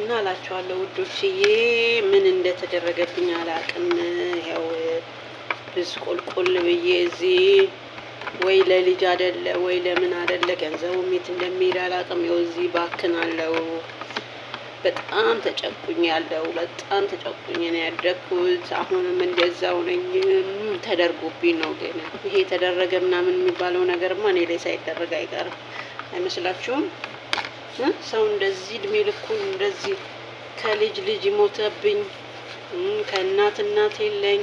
እና እላችኋለሁ ውዶችዬ ምን እንደተደረገብኝ አላቅም። ያው ብስቁልቁል ብዬ እዚህ ወይ ለልጅ አይደለ ወይ ለምን አይደለ ገንዘቡ የት እንደሚሄድ አላቅም። ያው እዚህ ባክናለሁ። በጣም ተጨቁኝ ያለው በጣም ተጨቁኝ ነው ያደግኩት። አሁንም እንደዛው ነኝ። ተደርጎብኝ ነው ግን ይሄ ተደረገ ምናምን የሚባለው ነገርማ እኔ ላይ ሳይደረግ አይቀርም አይመስላችሁም? ሰው እንደዚህ እድሜ ልኩን እንደዚህ ከልጅ ልጅ ሞተብኝ፣ ከእናት የለኝ።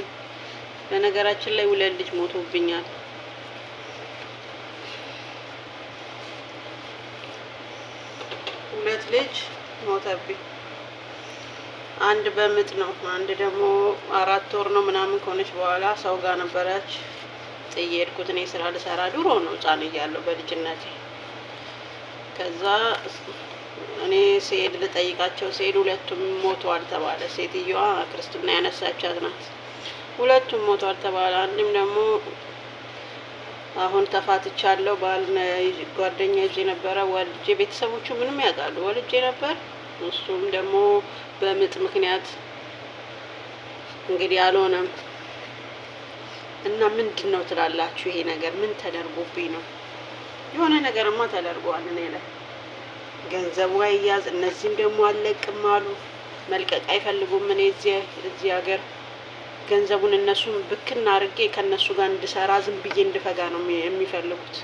በነገራችን ላይ 2 ልጅ ሞቶብኛል። ሁለት ልጅ ሞተብኝ። አንድ በምጥ ነው፣ አንድ ደግሞ 4 ወር ነው ምናምን ከሆነች በኋላ ሰው ጋር ነበረች ጥዬ ሄድኩት። እኔ ስራ ልሰራ ድሮ ነው ሕፃን እያለሁ በልጅነቴ። ከዛ እኔ ስሄድ ልጠይቃቸው ስሄድ 2ቱም ሞተዋል ተባለ። ሴትዮዋ ክርስትና ያነሳቻት ናት። 2ቱም ሞተዋል ተባለ። አንድም ደግሞ አሁን ተፋትቻለሁ ባል ጓደኛ ይዤ ነበረ ወልጄ፣ ቤተሰቦቹ ምንም ያውቃሉ ወልጄ ነበር። እሱም ደግሞ በምጥ ምክንያት እንግዲህ አልሆነም። እና ምንድን ነው ትላላችሁ? ይሄ ነገር ምን ተደርጎብኝ ነው? የሆነ ነገርማ ተደርጓል እኔ ላይ። ገንዘቡ አይያዝ፣ እነዚህም ደግሞ አልለቅም አሉ። መልቀቅ አይፈልጉም። እኔ እዚህ ሀገር ገንዘቡን እነሱን ብክና አድርጌ ከእነሱ ጋር እንድሰራ ዝም ብዬ እንድፈጋ ነው የሚፈልጉት።